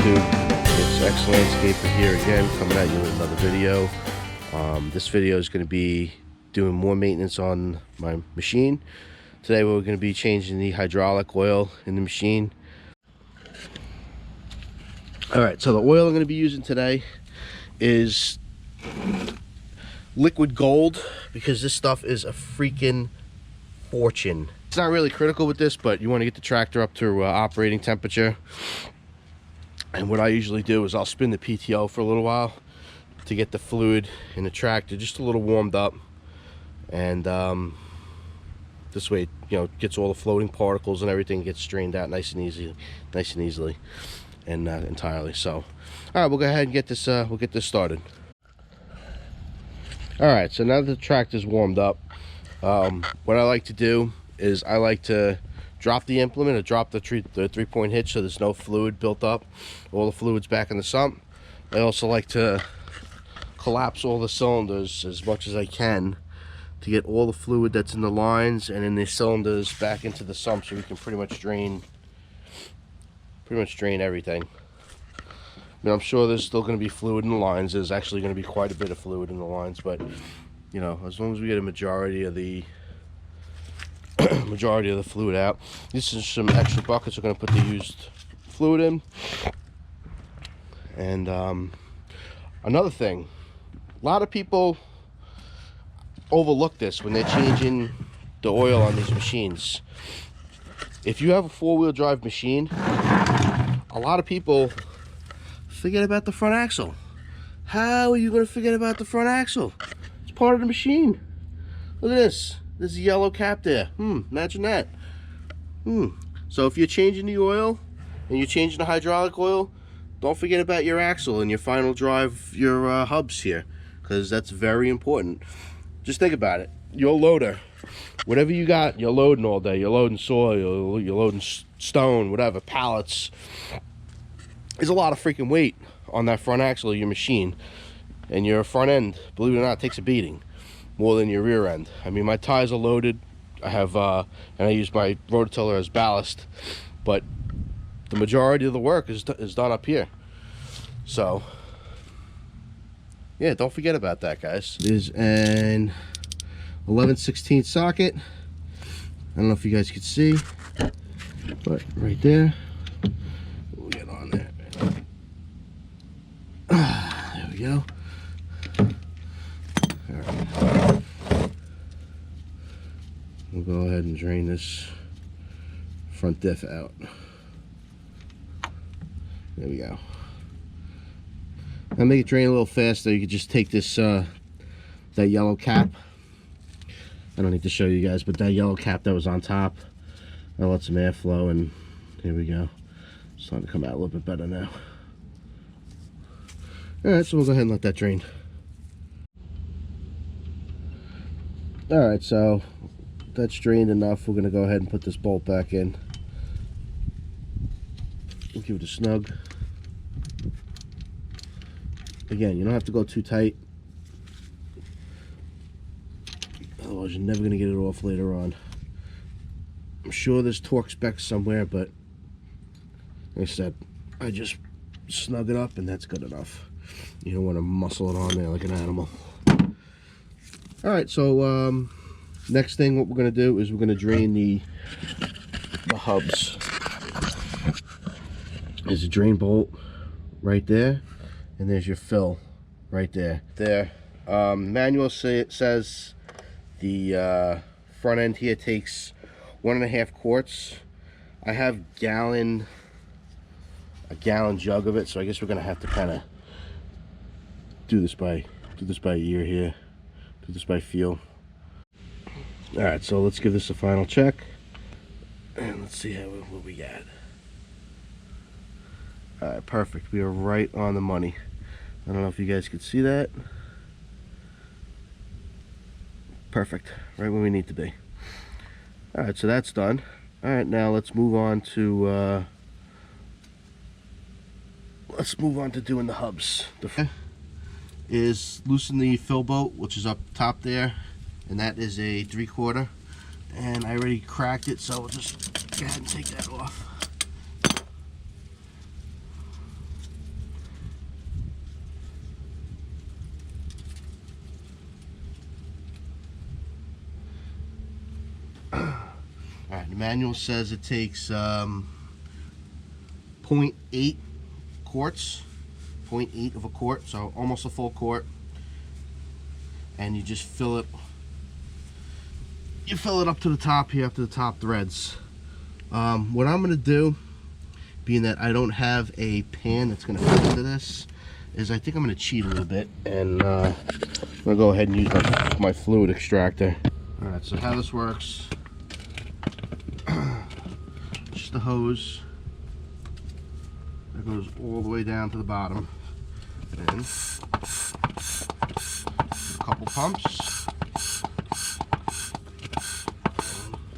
YouTube? It's X Landscaper here again, coming at you with another video. This video is going to be doing more maintenance on my machine. Today we're going to be changing the hydraulic oil in the machine. Alright, so the oil I'm going to be using today is liquid gold, because this stuff is a freaking fortune. It's not really critical with this, but you want to get the tractor up to operating temperature. And what I usually do is I'll spin the PTO for a little while to get the fluid in the tractor just a little warmed up, and this way, you know, gets all the floating particles and everything gets strained out nice and easily and entirely. So all right, we'll go ahead and get this we'll get this started. All right, so now that the tractor's warmed up, what I like to do is I like to drop the implement or drop the three-point hitch so there's no fluid built up. All the fluid's back in the sump. I also like to collapse all the cylinders as much as I can to get all the fluid that's in the lines and in the cylinders back into the sump, so we can pretty much drain everything. I mean, I'm sure there's still going to be fluid in the lines. There's actually going to be quite a bit of fluid in the lines, but you know, as long as we get a majority of the fluid out. This is some extra buckets we're going to put the used fluid in. And another thing, a lot of people overlook this when they're changing the oil on these machines. If you have a four-wheel drive machine, a lot of people forget about the front axle. How are you going to forget about the front axle? It's part of the machine. Look at this. There's a yellow cap there. Imagine that. So if you're changing the oil and you're changing the hydraulic oil, don't forget about your axle and your final drive, your hubs here, because that's very important. Just think about it. Your loader, whatever you got, you're loading all day. You're loading soil, you're loading stone, whatever, pallets. There's a lot of freaking weight on that front axle of your machine. And your front end, believe it or not, takes a beating more than your rear end. I mean, my tires are loaded. I have and I use my rototiller as ballast, but the majority of the work is done up here. So yeah, don't forget about that, guys. It is an 11/16 socket. I don't know if you guys can see, but right there, we'll get on there. There we go. Alright. We'll go ahead and drain this front diff out. There we go. I'll make it drain a little faster. You could just take this that yellow cap. I don't need to show you guys, but that yellow cap that was on top, I'll let some air flow, and here we go. It's starting to come out a little bit better now. Alright, so we'll go ahead and let that drain. Alright, so that's drained enough. We're going to go ahead and put this bolt back in. We'll give it a snug. Again, you don't have to go too tight, otherwise you're never going to get it off later on. I'm sure there's torque specs somewhere, but like I said, I just snug it up and that's good enough. You don't want to muscle it on there like an animal. Alright, so next thing what we're going to do is we're going to drain the hubs. There's a drain bolt right there, and there's your fill right there. Manual says the front end here takes 1.5 quarts. I have a gallon jug of it, so I guess we're gonna have to kind of do this by ear here, do this by feel. All right, so let's give this a final check, and let's see what we got. All right, perfect. We are right on the money. I don't know if you guys could see that. Perfect, right where we need to be. All right, so that's done. All right, now let's move on to doing the hubs. The is loosen the fill bolt, which is up top there, and that is a 3/4. And I already cracked it, so we'll just go ahead and take that off. The manual says it takes 0.8 quarts, 0.8 of a quart, so almost a full quart, and you just fill it. You fill it up to the top here, up to the top threads. What I'm gonna do, being that I don't have a pan that's gonna fit into this, is I think I'm gonna cheat a little bit, and I'm gonna go ahead and use my fluid extractor. All right, so how this works, just the hose that goes all the way down to the bottom, and a couple pumps.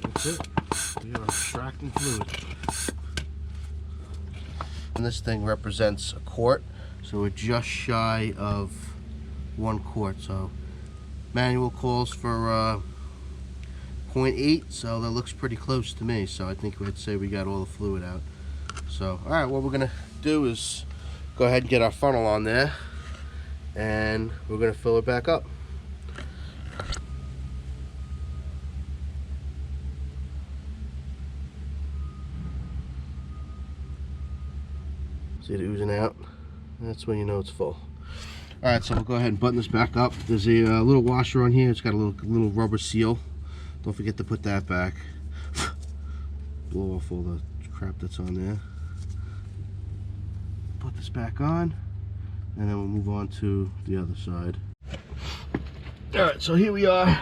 That's it. We are extracting fluid. And this thing represents a quart, so we're just shy of 1 quart. So manual calls for 0.8, so that looks pretty close to me. So I think we'd say we got all the fluid out. So all right, what we're gonna do is go ahead and get our funnel on there, and we're gonna fill it back up. See it oozing out? That's when you know it's full. Alright, so we'll go ahead and button this back up. There's a little washer on here. It's got a little rubber seal. Don't forget to put that back. Blow off all the crap that's on there. Put this back on, and then we'll move on to the other side. Alright, so here we are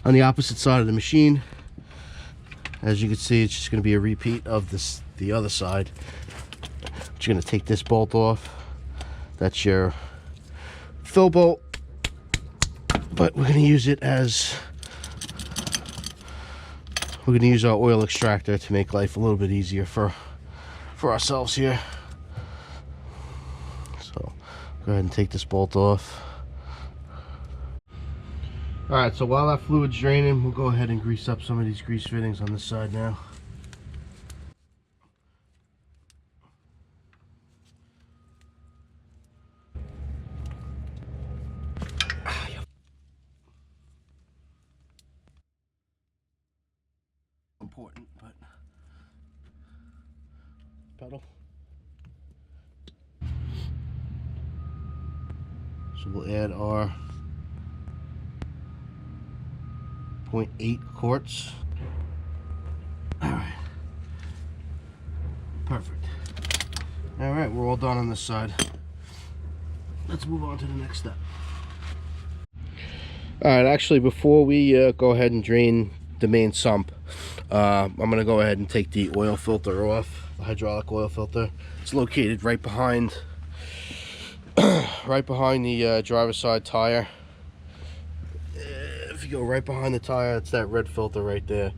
on the opposite side of the machine. As you can see, it's just going to be a repeat of the other side. You're going to take this bolt off. That's your fill bolt, but we're going to use it as we're going to use our oil extractor to make life a little bit easier for ourselves here. So go ahead and take this bolt off. All right, so while that fluid's draining, we'll go ahead and grease up some of these grease fittings on this side now. Important, but pedal. So we'll add our 0.8 quarts. All right, perfect. All right, we're all done on this side. Let's move on to the next step. All right, actually, before we go ahead and drain the main sump, I'm gonna go ahead and take the oil filter off, the hydraulic oil filter. It's located right behind the driver's side tire. If you go right behind the tire, it's that red filter right there.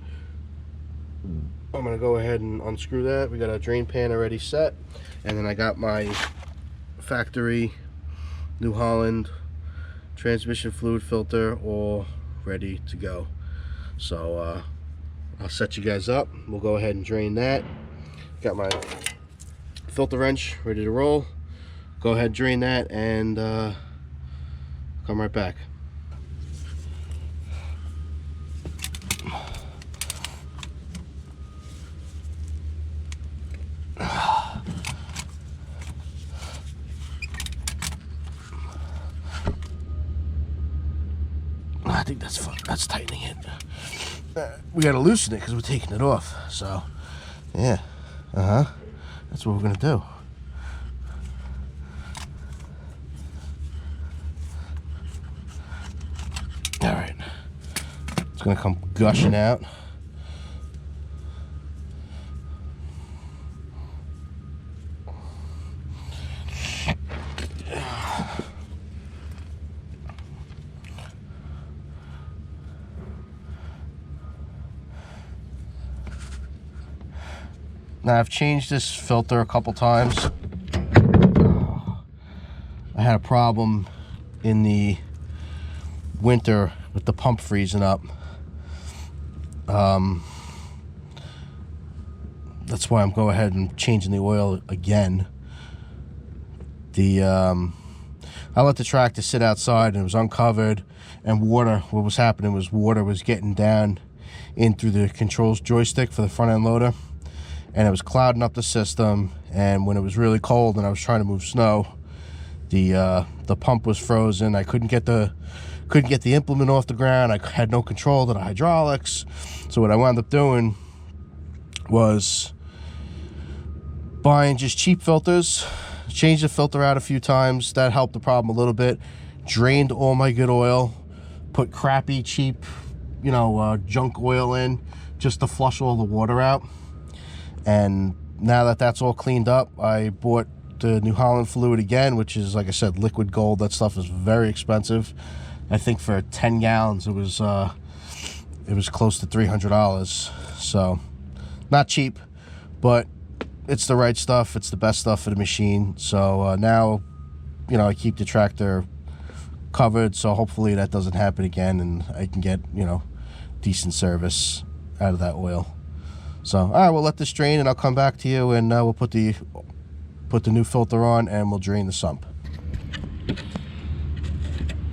I'm gonna go ahead and unscrew that. We got our drain pan already set, and then I got my factory New Holland transmission fluid filter all ready to go. So I'll set you guys up. We'll go ahead and drain that. Got my filter wrench ready to roll. Go ahead, drain that, and come right back. I think that's fun. That's tightening it. We gotta loosen it because we're taking it off. So, yeah, that's what we're gonna do. All right, it's gonna come gushing out. Now I've changed this filter a couple times. I had a problem in the winter with the pump freezing up. That's why I'm going ahead and changing the oil again. I let the tractor sit outside and it was uncovered, and what was happening was water was getting down in through the controls joystick for the front end loader, and it was clouding up the system. And when it was really cold and I was trying to move snow, the pump was frozen. I couldn't get the implement off the ground. I had no control to the hydraulics. So what I wound up doing was buying just cheap filters, changed the filter out a few times. That helped the problem a little bit. Drained all my good oil, put crappy, cheap, junk oil in just to flush all the water out. And now that that's all cleaned up, I bought the New Holland fluid again, which is, like I said, liquid gold. That stuff is very expensive. I think for 10 gallons it was close to $300. So not cheap, but it's the right stuff. It's the best stuff for the machine. So now, I keep the tractor covered, so hopefully that doesn't happen again and I can get, decent service out of that oil. So all right, we'll let this drain and I'll come back to you, and we'll put the new filter on and we'll drain the sump.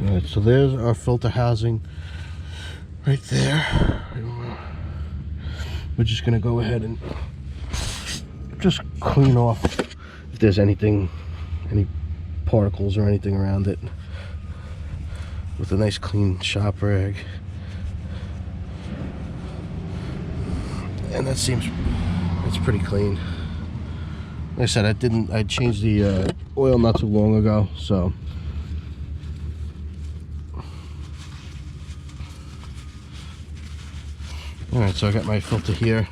All right, so there's our filter housing right there. We're just gonna go ahead and just clean off if there's any particles or anything around it with a nice clean shop rag. And that seems, it's pretty clean. Like I said, I changed the oil not too long ago, so. All right, so I got my filter here.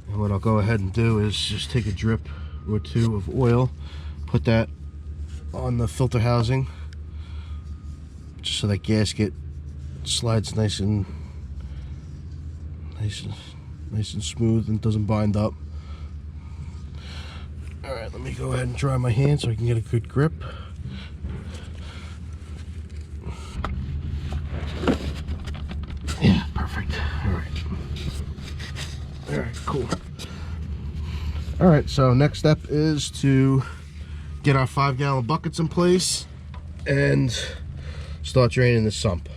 And what I'll go ahead and do is just take a drip or two of oil, put that on the filter housing, just so that gasket slides nice and smooth and doesn't bind up. All right, let me go ahead and dry my hand so I can get a good grip. Yeah, perfect. All right, cool. All right, so next step is to get our 5-gallon buckets in place and start draining the sump.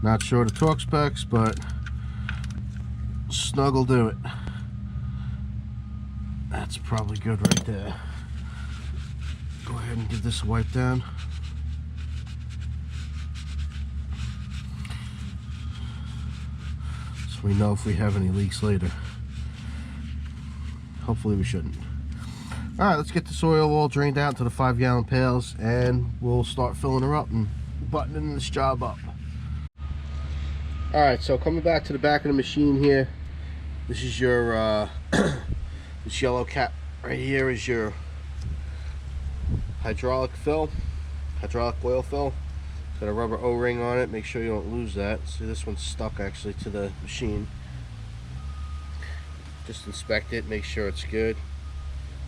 Not sure the torque specs, but snug will do it. That's probably good right there. Go ahead and give this a wipe down. So we know if we have any leaks later. Hopefully we shouldn't. All right, let's get this oil all drained out to the 5-gallon pails and we'll start filling her up and buttoning this job up. All right, so coming back to the back of the machine here, this is your this yellow cap right here is your hydraulic oil fill. It's got a rubber O-ring on it. Make sure you don't lose that. See, this one's stuck actually to the machine. Just inspect it, make sure it's good.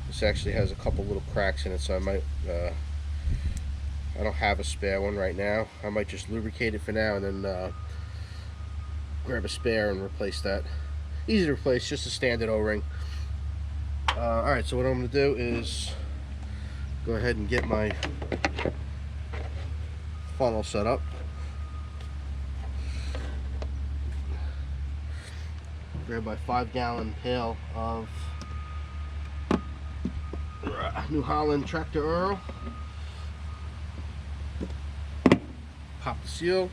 This actually has a couple little cracks in it, so I might I don't have a spare one right now. I might just lubricate it for now and then grab a spare and replace that. Easy to replace, just a standard O-ring. Alright, so what I'm going to do is go ahead and get my funnel set up. Grab my 5-gallon pail of New Holland tractor oil. Pop the seal.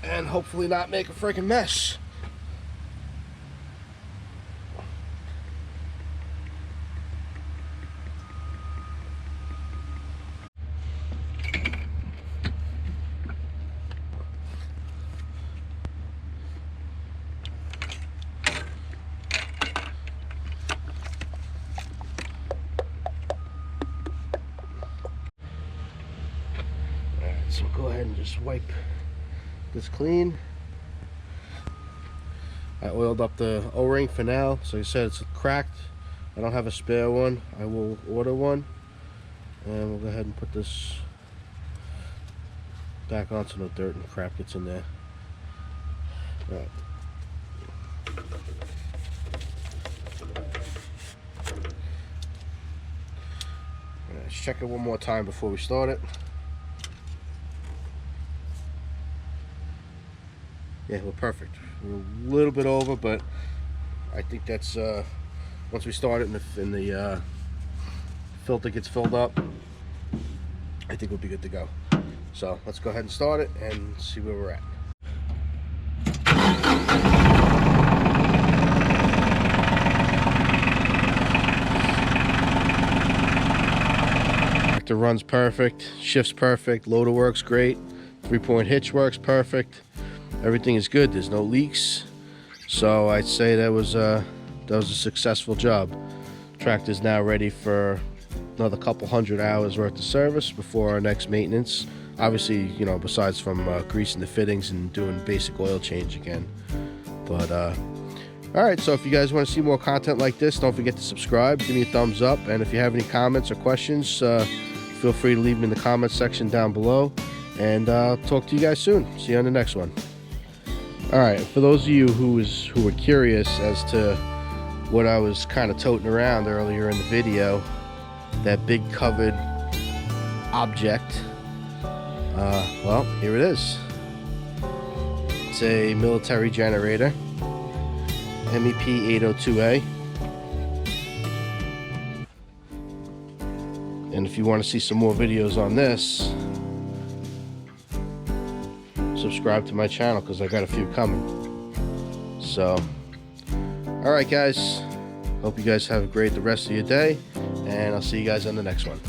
And hopefully not make a freaking mess. Alright, so go ahead and just wipe this clean. I oiled up the O-ring for now. So like I said, it's cracked. I don't have a spare one. I will order one, and we'll go ahead and put this back on so no dirt and crap gets in there. All right. Let's check it one more time before we start it. Yeah, we're perfect. We're a little bit over, but I think that's once we start it and the filter gets filled up, I think we'll be good to go. So let's go ahead and start it and see where we're at. Tractor runs perfect, shifts perfect, loader works great, 3-point hitch works perfect. Everything is good. There's no leaks, so I'd say that was a successful job. Tractor's now ready for another couple hundred hours worth of service before our next maintenance. Obviously, you know, besides from greasing the fittings and doing basic oil change again. But all right, so if you guys want to see more content like this, don't forget to subscribe, give me a thumbs up, and if you have any comments or questions, feel free to leave them in the comments section down below, and I'll talk to you guys soon. See you on the next one. Alright, for those of you who were curious as to what I was kind of toting around earlier in the video, that big covered object, well, here it is. It's a military generator, MEP 802A. And if you want to see some more videos on this, subscribe to my channel because I got a few coming. So alright guys, hope you guys have a great the rest of your day, and I'll see you guys on the next one.